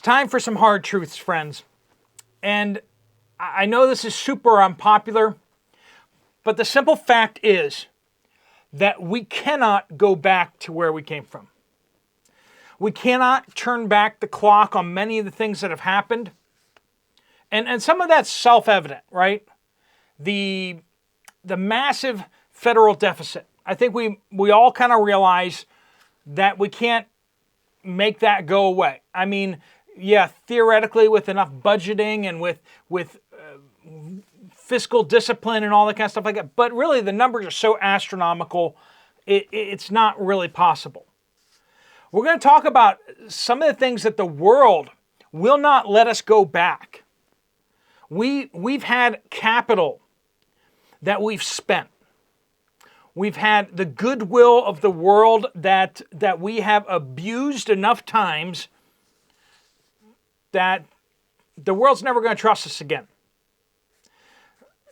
time for some hard truths, friends. And I know this is super unpopular, but the simple fact is that we cannot go back to where we came from. We cannot turn back the clock on many of the things that have happened. And some of that's self-evident, right? The massive federal deficit. I think we all kind of realize that we can't make that go away. I mean, yeah, theoretically with enough budgeting and with fiscal discipline and all that kind of stuff like that, but really the numbers are so astronomical, it's not really possible. We're going to talk about some of the things that the world will not let us go back. We've had capital that we've spent. We've had the goodwill of the world that we have abused enough times that the world's never going to trust us again.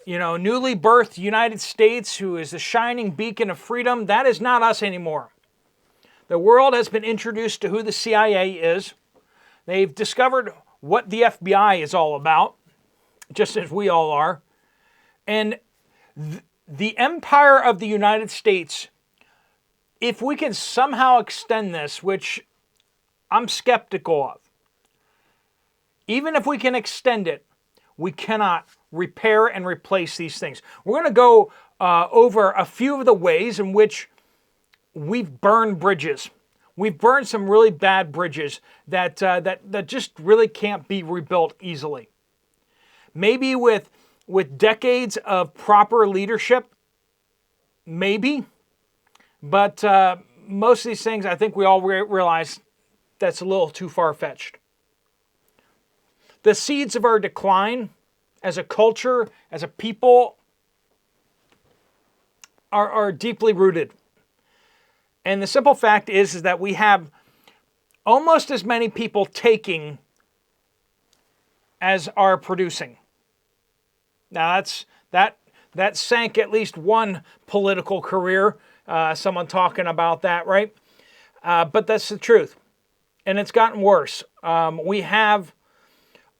You know, newly birthed United States, who is the shining beacon of freedom, that is not us anymore. The world has been introduced to who the CIA is. They've discovered what the FBI is all about, just as we all are. And the empire of the United States, if we can somehow extend this, which I'm skeptical of, even if we can extend it, we cannot repair and replace these things. We're going to go over a few of the ways in which we've burned bridges. We've burned some really bad bridges that just really can't be rebuilt easily. Maybe with decades of proper leadership, maybe. But most of these things, I think we all realize that's a little too far-fetched. The seeds of our decline as a culture, as a people, are deeply rooted. And the simple fact is that we have almost as many people taking as are producing. Now that sank at least one political career, someone talking about that, right? But that's the truth. And it's gotten worse. We have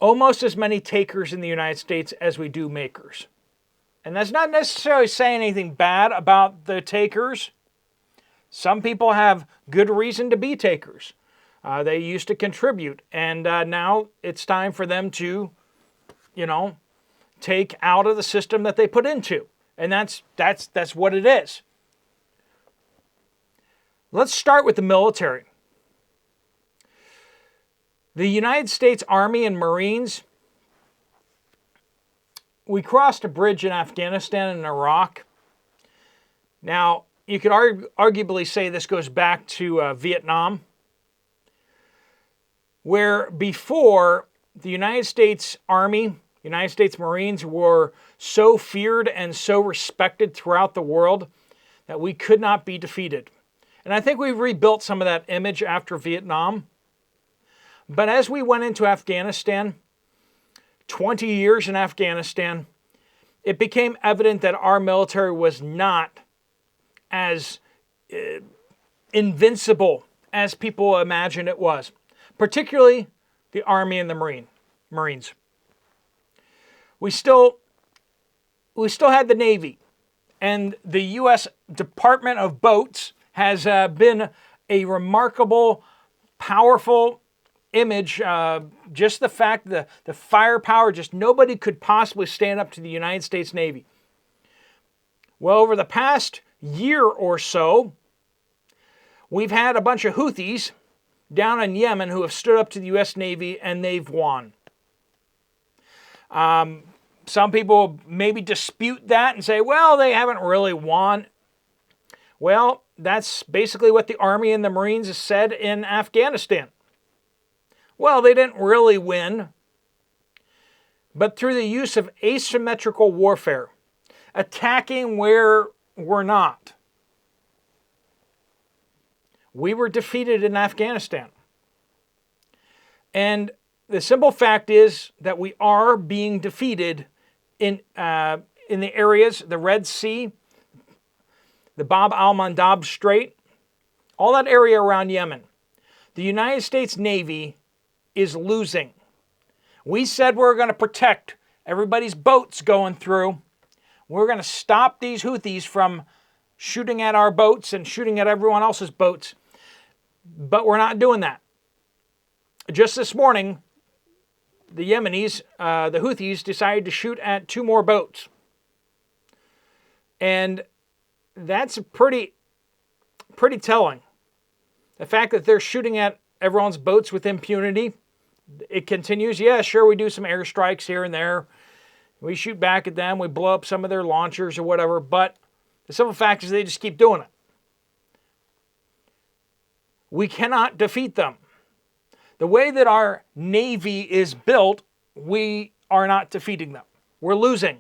almost as many takers in the United States as we do makers. And that's not necessarily saying anything bad about the takers. Some people have good reason to be takers. They used to contribute, and now it's time for them to, take out of the system that they put into. And that's what it is. Let's start with the military. The United States Army and Marines, we crossed a bridge in Afghanistan and Iraq. Now, you could arguably say this goes back to Vietnam, where before the United States Army, United States Marines were so feared and so respected throughout the world that we could not be defeated. And I think we've rebuilt some of that image after Vietnam. But as we went into Afghanistan, 20 years in Afghanistan, it became evident that our military was not as invincible as people imagined it was, particularly the Army and the Marines. We still had the Navy, and the U.S. Department of Boats has been a remarkable, powerful image. Just the fact that the firepower, just nobody could possibly stand up to the United States Navy. Well, over the past year or so, we've had a bunch of Houthis down in Yemen who have stood up to the U.S. Navy, and they've won. Some people maybe dispute that and say, well, they haven't really won. Well, that's basically what the Army and the Marines have said in Afghanistan. Well, they didn't really win, but through the use of asymmetrical warfare, attacking where we're not, we were defeated in Afghanistan. And the simple fact is that we are being defeated in the areas, the Red Sea, the Bab al-Mandab Strait, all that area around Yemen. The United States Navy is losing. We said we're going to protect everybody's boats going through. We're going to stop these Houthis from shooting at our boats and shooting at everyone else's boats. But we're not doing that. Just this morning, the Yemenis, the Houthis, decided to shoot at 2 more boats. And that's pretty telling. The fact that they're shooting at everyone's boats with impunity, it continues. Yeah, sure, we do some airstrikes here and there. We shoot back at them. We blow up some of their launchers or whatever. But the simple fact is they just keep doing it. We cannot defeat them. The way that our Navy is built, we are not defeating them. We're losing.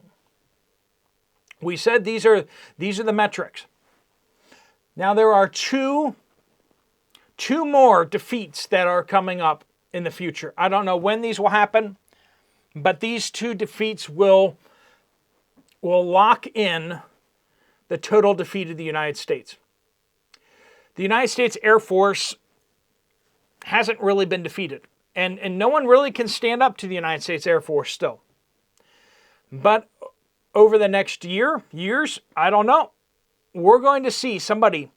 We said these are the metrics. Now there are two more defeats that are coming up in the future. I don't know when these will happen, but these 2 defeats will lock in the total defeat of the United States. The United States Air Force hasn't really been defeated. And no one really can stand up to the United States Air Force still. But over the next years, I don't know. We're going to see somebody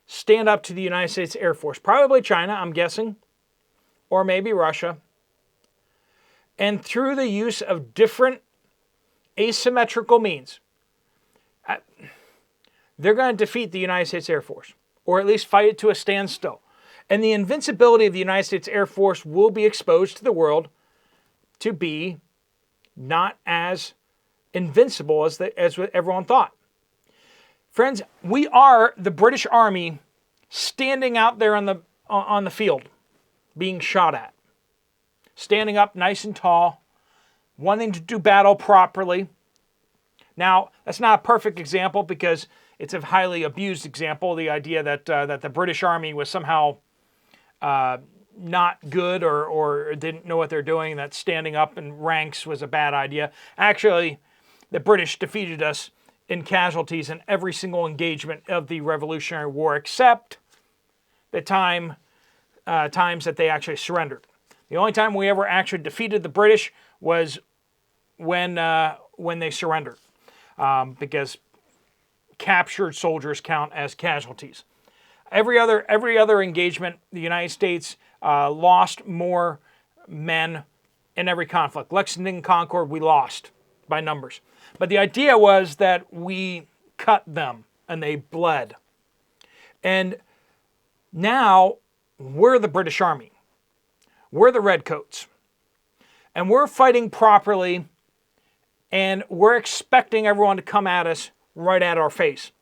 stand up to the United States Air Force. Probably China, I'm guessing. Or maybe Russia. And through the use of different asymmetrical means, they're going to defeat the United States Air Force. Or at least fight it to a standstill. And the invincibility of the United States Air Force will be exposed to the world to be not as invincible as everyone thought. Friends, we are the British Army standing out there on the field, being shot at. Standing up nice and tall, wanting to do battle properly. Now, that's not a perfect example because it's a highly abused example, the idea that the British Army was somehow not good or didn't know what they're doing, that standing up in ranks was a bad idea. Actually, the British defeated us in casualties in every single engagement of the Revolutionary War, except the times that they actually surrendered. The only time we ever actually defeated the British was when they surrendered, because captured soldiers count as casualties. Every other engagement, the United States lost more men in every conflict. Lexington, Concord, we lost by numbers. But the idea was that we cut them and they bled. And now we're the British Army. We're the Redcoats. And we're fighting properly, and we're expecting everyone to come at us right at our face.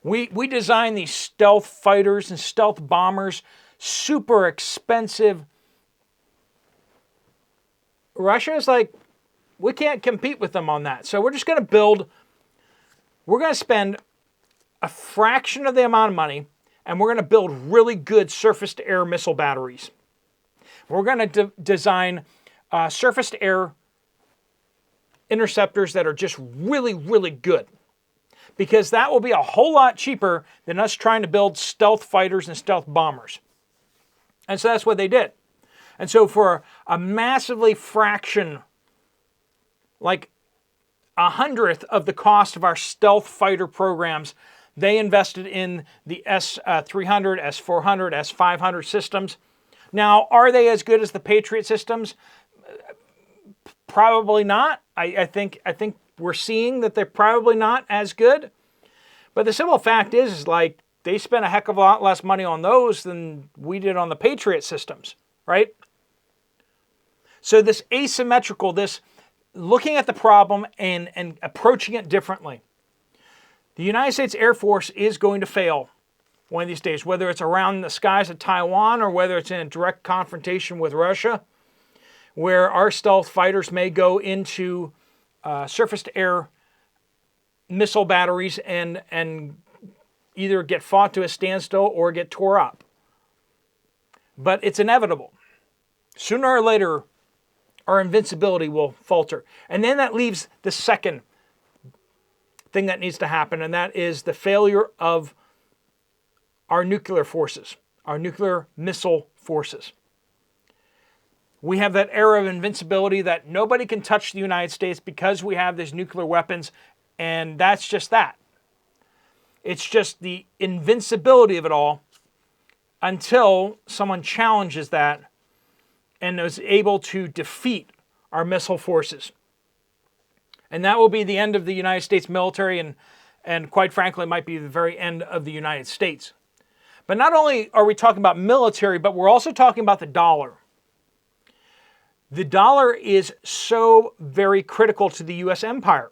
We designed these stealth fighters and stealth bombers, super expensive. Russia is like, we can't compete with them on that. So we're just going to spend a fraction of the amount of money, and we're going to build really good surface-to-air missile batteries. We're going to design surface-to-air interceptors that are just really, really good. Because that will be a whole lot cheaper than us trying to build stealth fighters and stealth bombers. And so that's what they did. And so for a massively fraction, like 1/100th of the cost of our stealth fighter programs, they invested in the S-300, S-400, S-500 systems. Now, are they as good as the Patriot systems? Probably not. I think we're seeing that they're probably not as good. But the simple fact is like they spent a heck of a lot less money on those than we did on the Patriot systems, right? So this asymmetrical, this looking at the problem and approaching it differently. The United States Air Force is going to fail one of these days, whether it's around the skies of Taiwan or whether it's in a direct confrontation with Russia, where our stealth fighters may go into surface-to-air missile batteries and either get fought to a standstill or get tore up. But it's inevitable. Sooner or later, our invincibility will falter. And then that leaves the second thing that needs to happen, and that is the failure of our nuclear forces, our nuclear missile forces. We have that era of invincibility that nobody can touch the United States because we have these nuclear weapons, and that's just that. It's just the invincibility of it all until someone challenges that and is able to defeat our missile forces. And that will be the end of the United States military, and quite frankly, might be the very end of the United States. But not only are we talking about military, but we're also talking about the dollar. The dollar is so very critical to the U.S. empire.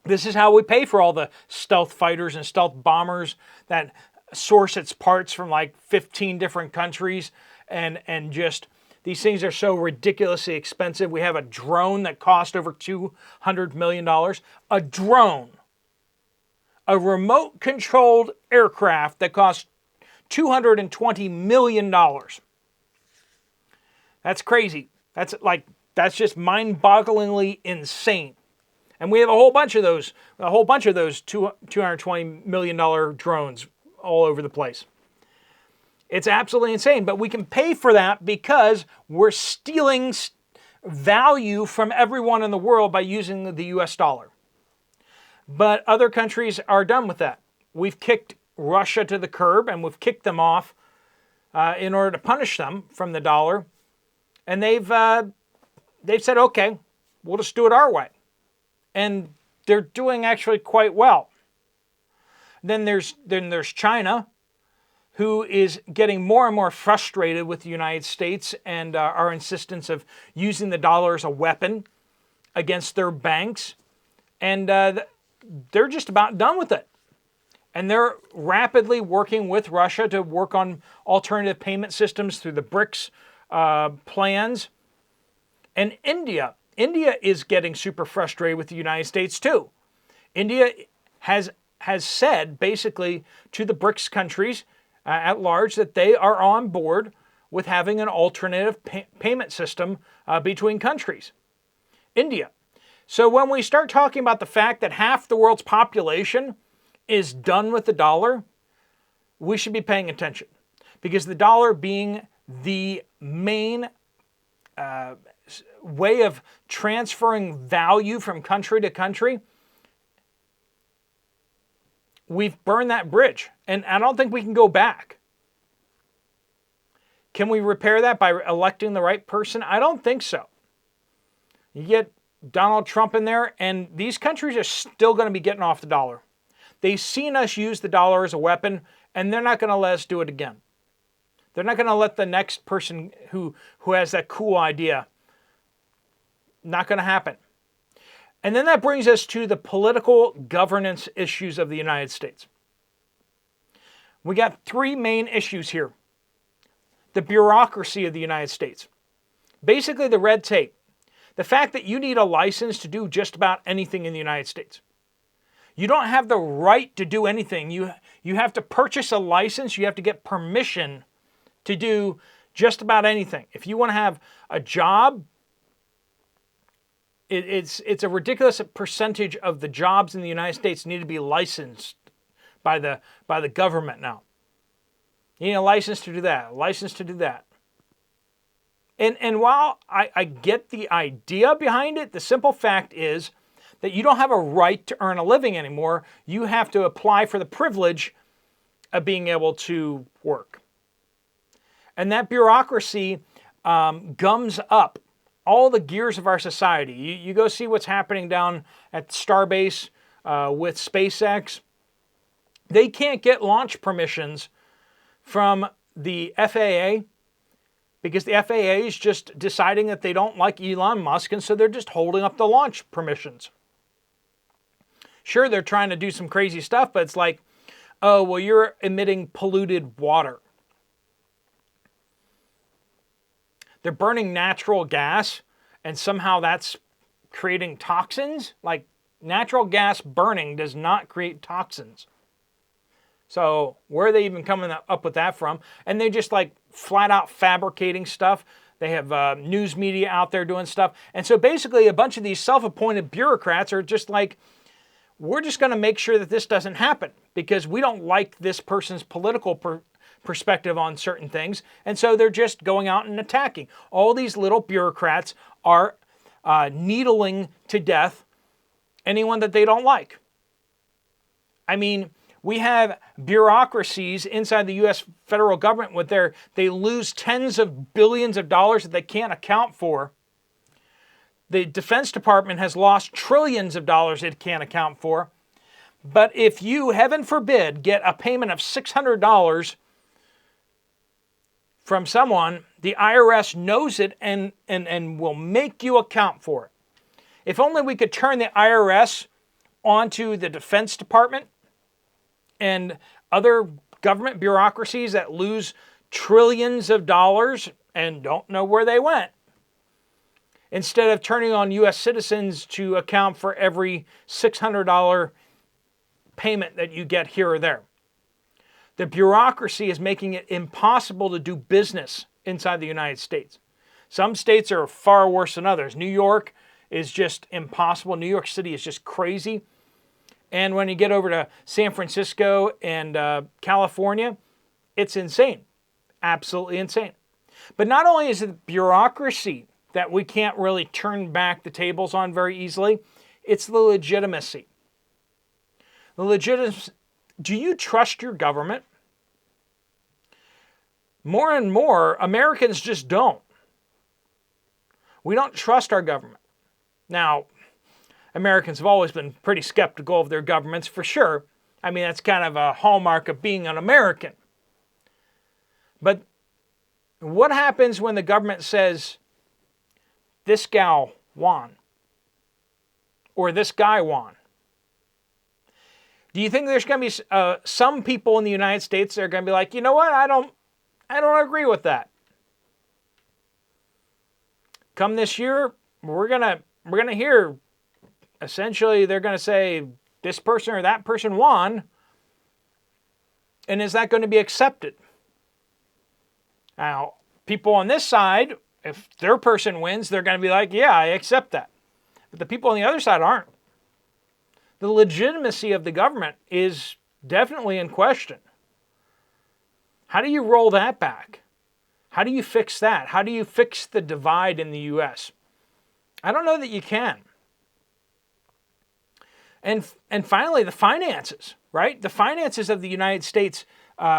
This is how we pay for all the stealth fighters and stealth bombers that source its parts from like 15 different countries, and just these things are so ridiculously expensive. We have a drone that cost over $200 million. A drone. A remote-controlled aircraft that cost $220 million. That's crazy. That's just mind-bogglingly insane. And we have a whole bunch of those $220 million drones all over the place. It's absolutely insane, but we can pay for that because we're stealing value from everyone in the world by using the US dollar. But other countries are done with that. We've kicked Russia to the curb, and we've kicked them off in order to punish them from the dollar. And they've said, okay, we'll just do it our way. And they're doing actually quite well. Then there's China, who is getting more and more frustrated with the United States and our insistence of using the dollar as a weapon against their banks. And they're just about done with it. And they're rapidly working with Russia to work on alternative payment systems through the Brics plans. And India is getting super frustrated with the United States too. India has said basically to the Brics countries at large that they are on board with having an alternative payment system between countries. India. So when we start talking about the fact that half the world's population is done with the dollar, we should be paying attention. Because the dollar being the main way of transferring value from country to country, we've burned that bridge. And I don't think we can go back. Can we repair that by electing the right person? I don't think so. You get Donald Trump in there, and these countries are still going to be getting off the dollar. They've seen us use the dollar as a weapon, and they're not going to let us do it again. They're not going to let the next person who has that cool idea. Not going to happen. And then that brings us to the political governance issues of the United States. We got three main issues here. The bureaucracy of the United States. Basically the red tape. The fact that you need a license to do just about anything in the United States. You don't have the right to do anything. You have to purchase a license. You have to get permission to do just about anything. If you want to have a job, it's a ridiculous percentage of the jobs in the United States need to be licensed by the government now. You need a license to do that, a license to do that. And while I get the idea behind it, the simple fact is that you don't have a right to earn a living anymore. You have to apply for the privilege of being able to work. And that bureaucracy gums up all the gears of our society. You go see what's happening down at Starbase with SpaceX. They can't get launch permissions from the FAA because the FAA is just deciding that they don't like Elon Musk, and so they're just holding up the launch permissions. Sure, they're trying to do some crazy stuff, but it's like, oh, well, you're emitting polluted water. They're burning natural gas, and somehow that's creating toxins. Like, natural gas burning does not create toxins. So where are they even coming up with that from? And they just like flat out fabricating stuff. They have news media out there doing stuff. And so basically a bunch of these self-appointed bureaucrats are just like, we're just going to make sure that this doesn't happen because we don't like this person's political perspective on certain things. And so they're just going out and attacking. All these little bureaucrats are needling to death anyone that they don't like. I mean, we have bureaucracies inside the U.S. federal government where they lose tens of billions of dollars that they can't account for. The Defense Department has lost trillions of dollars it can't account for. But if you, heaven forbid, get a payment of $600 from someone, the IRS knows it and will make you account for it. If only we could turn the IRS onto the Defense Department and other government bureaucracies that lose trillions of dollars and don't know where they went, instead of turning on U.S. citizens to account for every $600 payment that you get here or there. The bureaucracy is making it impossible to do business inside the United States. Some states are far worse than others. New York is just impossible. New York City is just crazy. And when you get over to San Francisco and California, it's insane. Absolutely insane. But not only is it bureaucracy that we can't really turn back the tables on very easily, it's the legitimacy. The legitimacy. Do you trust your government? More and more, Americans just don't. We don't trust our government. Now, Americans have always been pretty skeptical of their governments, for sure. I mean, that's kind of a hallmark of being an American. But what happens when the government says, this gal won, or this guy won? Do you think there's going to be some people in the United States that are going to be like, you know what, I don't agree with that. Come this year, we're gonna hear, essentially, they're going to say this person or that person won, and is that going to be accepted? Now, people on this side, if their person wins, they're going to be like, yeah, I accept that. But the people on the other side aren't. The legitimacy of the government is definitely in question. How do you roll that back? How do you fix that? How do you fix the divide in the U.S.? I don't know that you can. And finally, the finances, right? The finances of the United States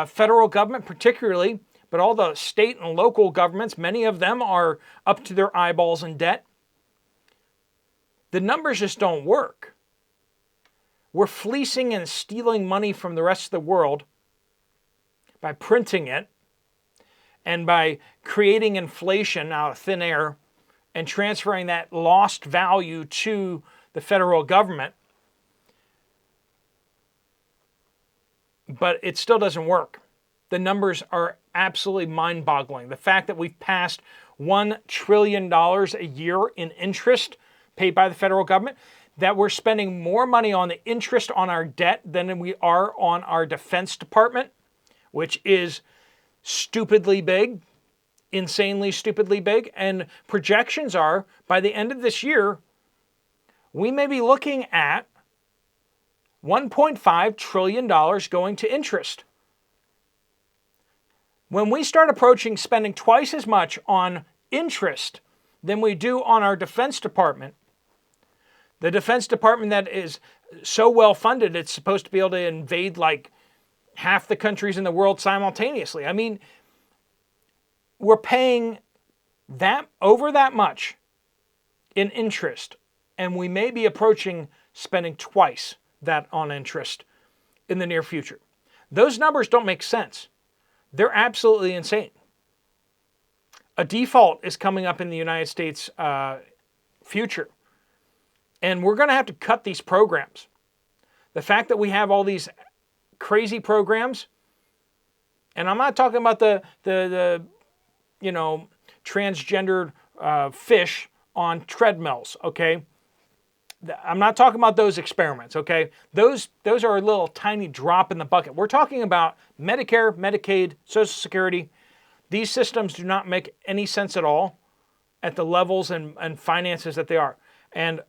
federal government particularly, but all the state and local governments, many of them are up to their eyeballs in debt. The numbers just don't work. We're fleecing and stealing money from the rest of the world by printing it and by creating inflation out of thin air and transferring that lost value to the federal government. But it still doesn't work. The numbers are absolutely mind-boggling. The fact that we've passed $1 trillion a year in interest paid by the federal government, that we're spending more money on the interest on our debt than we are on our Defense Department, which is stupidly big, insanely stupidly big. And projections are, by the end of this year, we may be looking at $1.5 trillion going to interest. When we start approaching spending twice as much on interest than we do on our Defense Department, the Defense Department that is so well funded, it's supposed to be able to invade like half the countries in the world simultaneously. I mean, we're paying over that much in interest, and we may be approaching spending twice that on interest in the near future. Those numbers don't make sense. They're absolutely insane. A default is coming up in the United States future. And we're going to have to cut these programs. The fact that we have all these crazy programs, and I'm not talking about the transgendered fish on treadmills, okay? I'm not talking about those experiments, okay? Those are a little tiny drop in the bucket. We're talking about Medicare, Medicaid, Social Security. These systems do not make any sense at all at the levels and finances that they are. And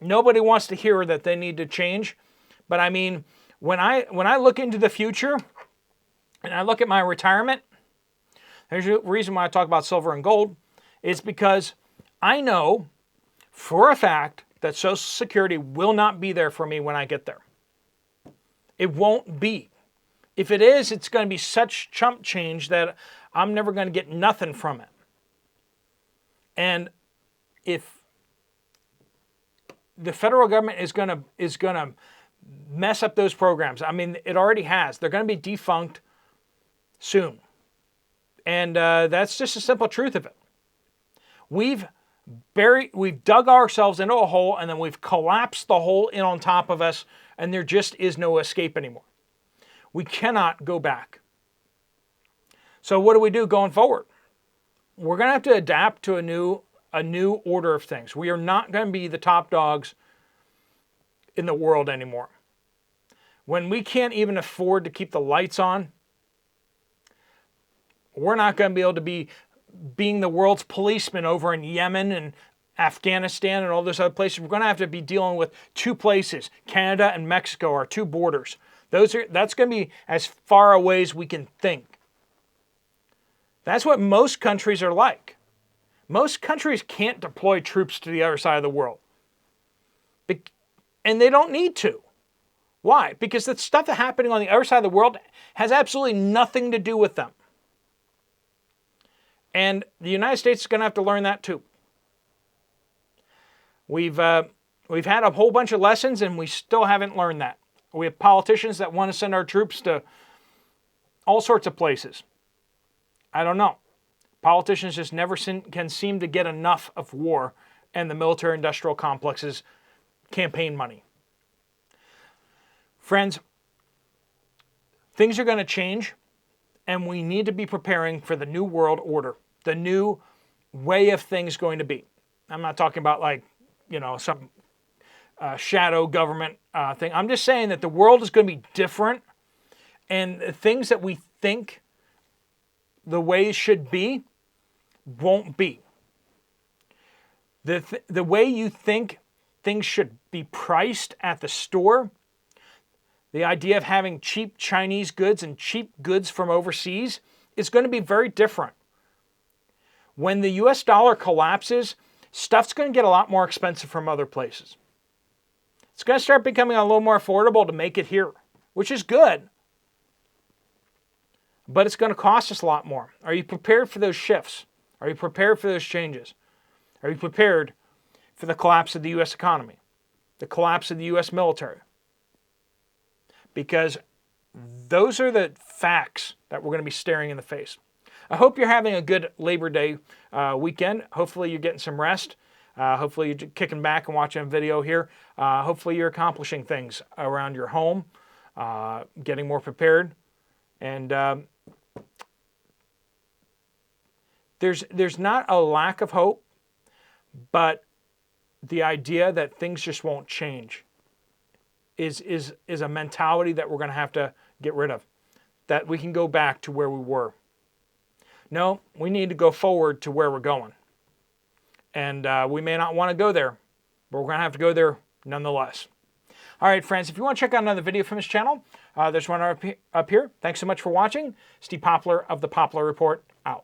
nobody wants to hear that they need to change. But I mean, when I look into the future, and I look at my retirement, there's a reason why I talk about silver and gold, is because I know for a fact that Social Security will not be there for me when I get there. It won't be. If it is, it's going to be such chump change that I'm never going to get nothing from it. And if the federal government is going to mess up those programs, I mean, it already has. They're going to be defunct soon. And that's just a simple truth of it. We've dug ourselves into a hole, and then we've collapsed the hole in on top of us, and there just is no escape anymore. We cannot go back. So what do we do going forward? We're going to have to adapt to a new order of things. We are not going to be the top dogs in the world anymore. When we can't even afford to keep the lights on, we're not going to be able to be being the world's policeman over in Yemen and Afghanistan and all those other places. We're going to have to be dealing with two places. Canada and Mexico are two borders. That's going to be as far away as we can think. That's what most countries are like. Most countries can't deploy troops to the other side of the world. And they don't need to. Why? Because the stuff that's happening on the other side of the world has absolutely nothing to do with them. And the United States is going to have to learn that too. We've had a whole bunch of lessons, and we still haven't learned that. We have politicians that want to send our troops to all sorts of places. I don't know. Politicians just never can seem to get enough of war and the military-industrial complex's campaign money. Friends, things are going to change, and we need to be preparing for the new world order, the new way of things going to be. I'm not talking about some shadow government thing. I'm just saying that the world is going to be different, and the things that we think the way it should be won't be. The way you think things should be priced at the store, the idea of having cheap Chinese goods and cheap goods from overseas is going to be very different. When the US dollar collapses, stuff's going to get a lot more expensive from other places. It's going to start becoming a little more affordable to make it here, which is good. But it's going to cost us a lot more. Are you prepared for those shifts? Are you prepared for those changes? Are you prepared for the collapse of the U.S. economy? The collapse of the U.S. military? Because those are the facts that we're going to be staring in the face. I hope you're having a good Labor Day weekend. Hopefully you're getting some rest. Hopefully you're kicking back and watching a video here. Hopefully you're accomplishing things around your home, getting more prepared. And there's not a lack of hope, but the idea that things just won't change is a mentality that we're going to have to get rid of, that we can go back to where we were. No, we need to go forward to where we're going. And we may not want to go there, but we're going to have to go there nonetheless. All right, friends, if you want to check out another video from this channel, there's one up here. Thanks so much for watching. Steve Poplar of the Poplar Report, out.